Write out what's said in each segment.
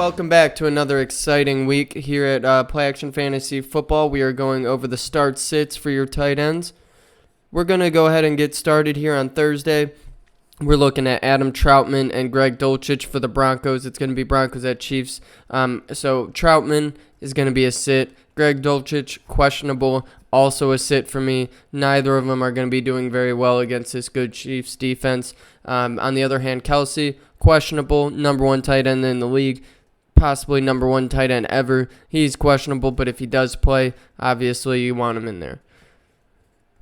Welcome back to another exciting week here at Play Action Fantasy Football. We are going over the start sits for your tight ends. We're going to go ahead and get started here on Thursday. We're looking at Adam Troutman and Greg Dulcich for the Broncos. It's going to be Broncos at Chiefs. So Troutman is going to be a sit. Greg Dulcich, questionable, also a sit for me. Neither of them are going to be doing very well against this good Chiefs defense. On the other hand, Kelsey, questionable, number one tight end in the league. Possibly number one tight end ever. He's questionable, but if he does play, obviously you want him in there.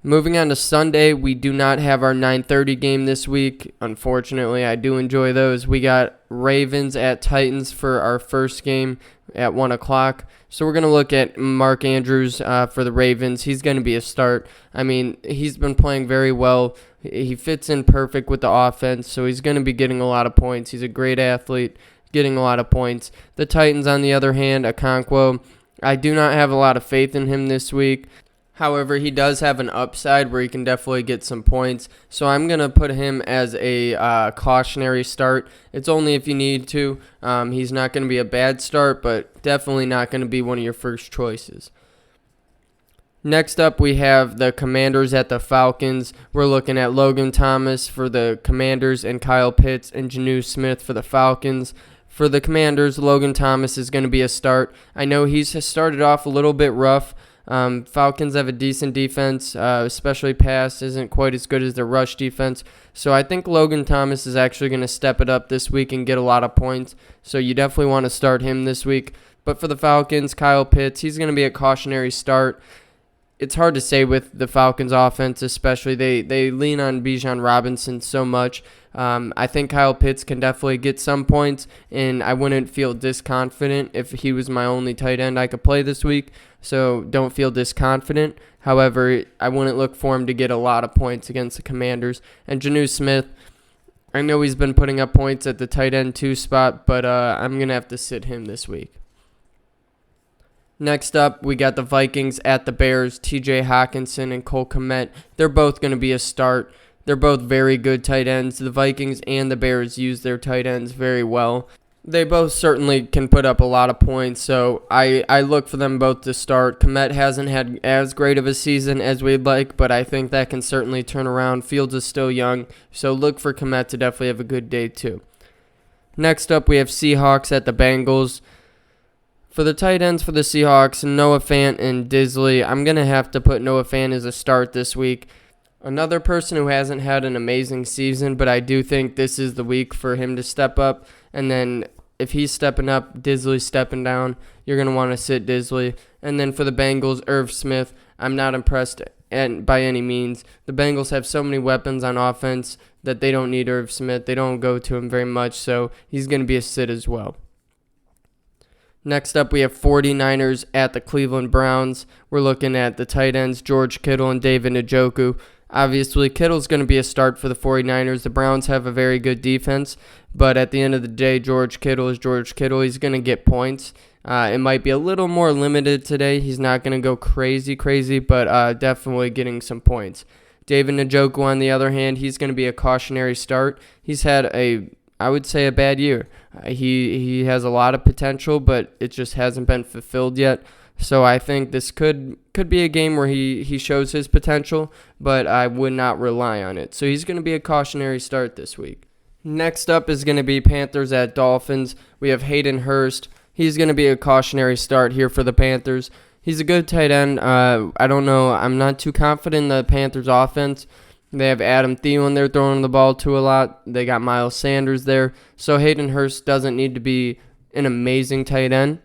Moving on to Sunday, we do not have our 9:30 game this week. Unfortunately, I do enjoy those. We got Ravens at Titans for our first game at 1 o'clock. So we're going to look at Mark Andrews for the Ravens. He's going to be a start. I mean, he's been playing very well. He fits in perfect with the offense, so he's going to be getting a lot of points. He's a great athlete, getting a lot of points. The Titans, on the other hand, Okonkwo, I do not have a lot of faith in him this week. However, he does have an upside where he can definitely get some points. So I'm going to put him as a cautionary start. It's only if you need to. He's not going to be a bad start, but definitely not going to be one of your first choices. Next up, we have the Commanders at the Falcons. We're looking at Logan Thomas for the Commanders and Kyle Pitts and Jonnu Smith for the Falcons. For the Commanders, Logan Thomas is going to be a start. I know he's started off a little bit rough. Falcons have a decent defense, especially pass isn't quite as good as their rush defense. So I think Logan Thomas is actually going to step it up this week and get a lot of points. So you definitely want to start him this week. But for the Falcons, Kyle Pitts, he's going to be a cautionary start. It's hard to say with the Falcons offense, especially they lean on Bijan Robinson so much. I think Kyle Pitts can definitely get some points, and I wouldn't feel disconfident if he was my only tight end I could play this week. So don't feel disconfident. However, I wouldn't look for him to get a lot of points against the Commanders. And Jonnu Smith, I know he's been putting up points at the tight end 2 spot, but I'm going to have to sit him this week. Next up, we got the Vikings at the Bears, TJ Hawkinson and Cole Kmet. They're both going to be a start. They're both very good tight ends. The Vikings and the Bears use their tight ends very well. They both certainly can put up a lot of points, so I look for them both to start. Kmet hasn't had as great of a season as we'd like, but I think that can certainly turn around. Fields is still young, so look for Kmet to definitely have a good day too. Next up, we have Seahawks at the Bengals. For the tight ends for the Seahawks, Noah Fant and Disley, I'm going to have to put Noah Fant as a start this week. Another person who hasn't had an amazing season, but I do think this is the week for him to step up. And then if he's stepping up, Disley's stepping down, you're going to want to sit Disley. And then for the Bengals, Irv Smith, I'm not impressed by any means. The Bengals have so many weapons on offense that they don't need Irv Smith. They don't go to him very much, so he's going to be a sit as well. Next up, we have 49ers at the Cleveland Browns. We're looking at the tight ends, George Kittle and David Njoku. Obviously, Kittle's going to be a start for the 49ers. The Browns have a very good defense, but at the end of the day, George Kittle is George Kittle. He's going to get points. It might be a little more limited today. He's not going to go crazy, but definitely getting some points. David Njoku, on the other hand, he's going to be a cautionary start. He's had I would say a bad year. He has a lot of potential, but it just hasn't been fulfilled yet. So I think this could be a game where he shows his potential, but I would not rely on it. So he's going to be a cautionary start this week. Next up is going to be Panthers at Dolphins. We have Hayden Hurst. He's going to be a cautionary start here for the Panthers. He's a good tight end. I don't know. I'm not too confident in the Panthers offense. They have Adam Thielen they're throwing the ball to a lot. They got Miles Sanders there. So Hayden Hurst doesn't need to be an amazing tight end.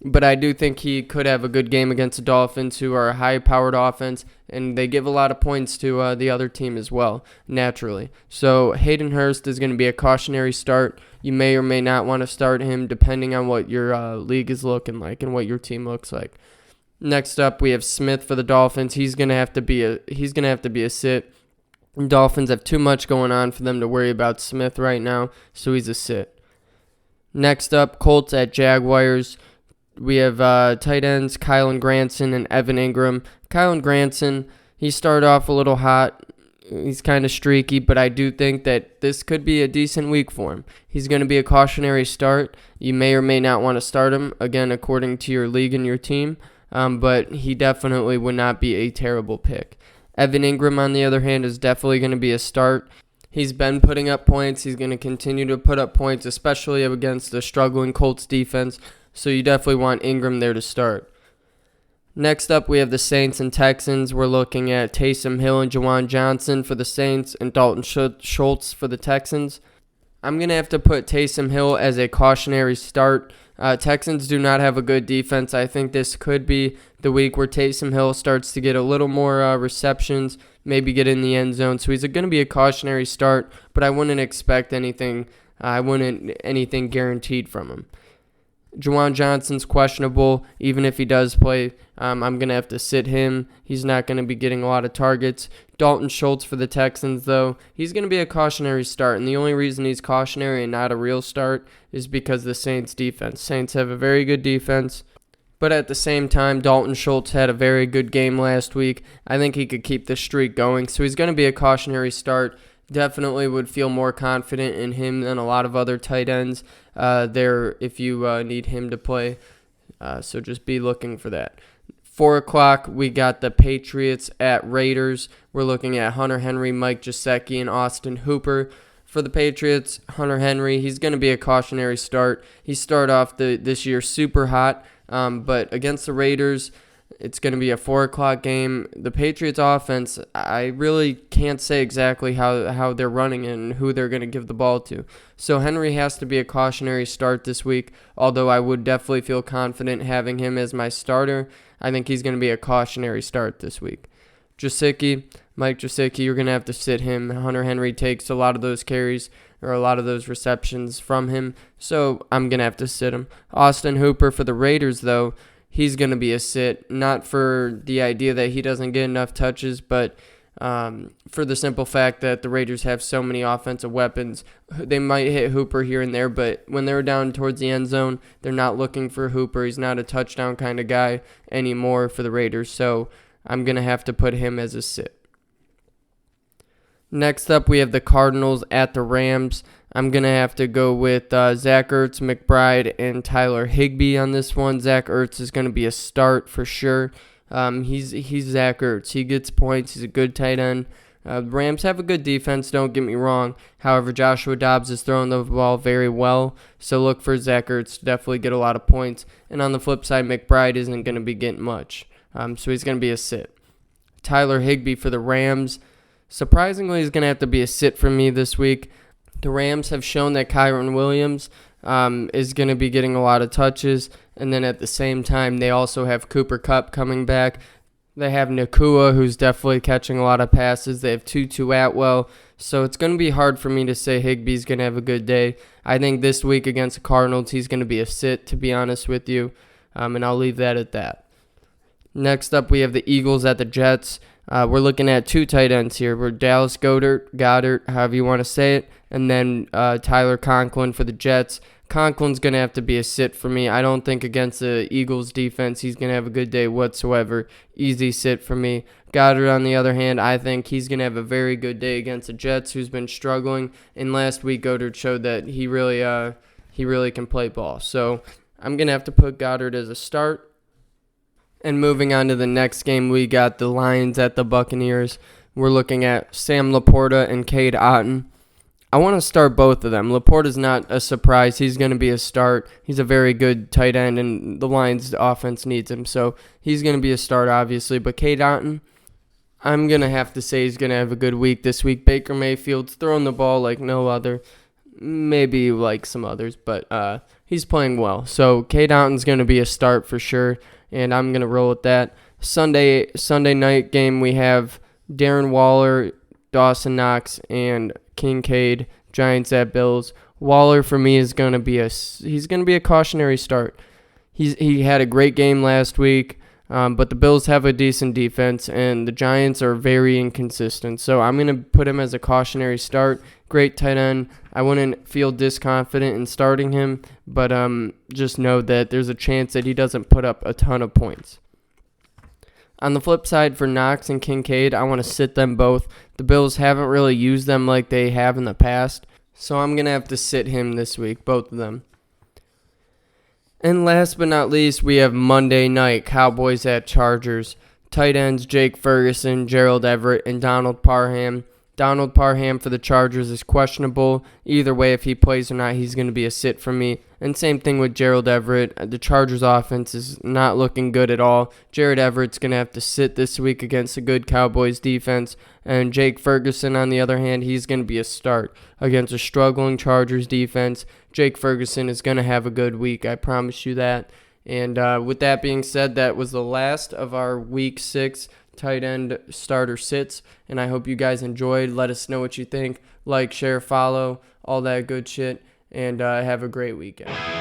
But I do think he could have a good game against the Dolphins, who are a high-powered offense, and they give a lot of points to the other team as well, naturally. So Hayden Hurst is going to be a cautionary start. You may or may not want to start him depending on what your league is looking like and what your team looks like. Next up, we have Smith for the Dolphins. He's going to have to be a sit. Dolphins have too much going on for them to worry about Smith right now, so he's a sit. Next up, Colts at Jaguars. We have tight ends Kylen Granson and Evan Ingram. Kylen Granson, he started off a little hot. He's kind of streaky, but I do think that this could be a decent week for him. He's going to be a cautionary start. You may or may not want to start him, again, according to your league and your team, but he definitely would not be a terrible pick. Evan Ingram, on the other hand, is definitely going to be a start. He's been putting up points. He's going to continue to put up points, especially against the struggling Colts defense, so you definitely want Ingram there to start. Next up, we have the Saints and Texans. We're looking at Taysom Hill and Juwan Johnson for the Saints and Dalton Schultz for the Texans. I'm going to have to put Taysom Hill as a cautionary start. Texans do not have a good defense. I think this could be the week where Taysom Hill starts to get a little more receptions, maybe get in the end zone. So he's going to be a cautionary start, but I wouldn't expect anything. Anything guaranteed from him. Juwan Johnson's questionable. Even if he does play, I'm going to have to sit him. He's not going to be getting a lot of targets. Dalton Schultz for the Texans, though, he's going to be a cautionary start. And the only reason he's cautionary and not a real start is because the Saints' defense. Saints have a very good defense. But at the same time, Dalton Schultz had a very good game last week. I think he could keep the streak going. So he's going to be a cautionary start. Definitely would feel more confident in him than a lot of other tight ends there if you need him to play. So just be looking for that. 4 o'clock, we got the Patriots at Raiders. We're looking at Hunter Henry, Mike Gesicki, and Austin Hooper. For the Patriots, Hunter Henry, he's going to be a cautionary start. He started off this year super hot, but against the Raiders, it's going to be a 4 o'clock game. The Patriots offense, I really can't say exactly how they're running and who they're going to give the ball to. So Henry has to be a cautionary start this week, although I would definitely feel confident having him as my starter. I think he's going to be a cautionary start this week. Mike Gesicki, you're going to have to sit him. Hunter Henry takes a lot of those carries or a lot of those receptions from him, so I'm going to have to sit him. Austin Hooper for the Raiders, though, he's going to be a sit, not for the idea that he doesn't get enough touches, but for the simple fact that the Raiders have so many offensive weapons. They might hit Hooper here and there, but when they're down towards the end zone, they're not looking for Hooper. He's not a touchdown kind of guy anymore for the Raiders, so I'm going to have to put him as a sit. Next up, we have the Cardinals at the Rams. I'm going to have to go with Zach Ertz, McBride, and Tyler Higbee on this one. Zach Ertz is going to be a start for sure. He's Zach Ertz. He gets points. He's a good tight end. The Rams have a good defense, don't get me wrong. However, Joshua Dobbs is throwing the ball very well, so look for Zach Ertz to definitely get a lot of points. And on the flip side, McBride isn't going to be getting much, so he's going to be a sit. Tyler Higbee for the Rams. Surprisingly, he's going to have to be a sit for me this week. The Rams have shown that Kyron Williams is going to be getting a lot of touches, and then at the same time, they also have Cooper Kupp coming back. They have Nakua, who's definitely catching a lot of passes. They have Tutu Atwell, so it's going to be hard for me to say Higbee's going to have a good day. I think this week against the Cardinals, he's going to be a sit, to be honest with you, and I'll leave that at that. Next up, we have the Eagles at the Jets. We're looking at 2 tight ends here. We're Dallas Goedert, however you want to say it, and then Tyler Conklin for the Jets. Conklin's going to have to be a sit for me. I don't think against the Eagles defense he's going to have a good day whatsoever. Easy sit for me. Goddard, on the other hand, I think he's going to have a very good day against the Jets, who's been struggling. And last week, Goddard showed that he really can play ball. So I'm going to have to put Goddard as a start. And moving on to the next game, we got the Lions at the Buccaneers. We're looking at Sam Laporta and Cade Otton. I want to start both of them. Laporta's not a surprise. He's going to be a start. He's a very good tight end, and the Lions' offense needs him. So he's going to be a start, obviously. But Cade Otton, I'm going to have to say he's going to have a good week this week. Baker Mayfield's throwing the ball like no other. Maybe like some others, but he's playing well. So Cade Otton's going to be a start for sure, and I'm going to roll with that. Sunday night game, we have Darren Waller, Dawson Knox, and Kincaid, Giants at Bills. Waller for me is going to be a cautionary start. He had a great game last week, but the Bills have a decent defense, and the Giants are very inconsistent. So I'm going to put him as a cautionary start. Great tight end. I wouldn't feel disconfident in starting him, but just know that there's a chance that he doesn't put up a ton of points. On the flip side, for Knox and Kincaid, I want to sit them both. The Bills haven't really used them like they have in the past, so I'm going to have to sit him this week, both of them. And last but not least, we have Monday night, Cowboys at Chargers. Tight ends Jake Ferguson, Gerald Everett, and Donald Parham. Donald Parham for the Chargers is questionable. Either way, if he plays or not, he's going to be a sit for me. And same thing with Gerald Everett. The Chargers offense is not looking good at all. Jared Everett's going to have to sit this week against a good Cowboys defense. And Jake Ferguson, on the other hand, he's going to be a start against a struggling Chargers defense. Jake Ferguson is going to have a good week, I promise you that. And with that being said, that was the last of our Week 6 tight end starter sits, and I hope you guys enjoyed. Let us know what you think. Like, share, follow, all that good shit, and have a great weekend.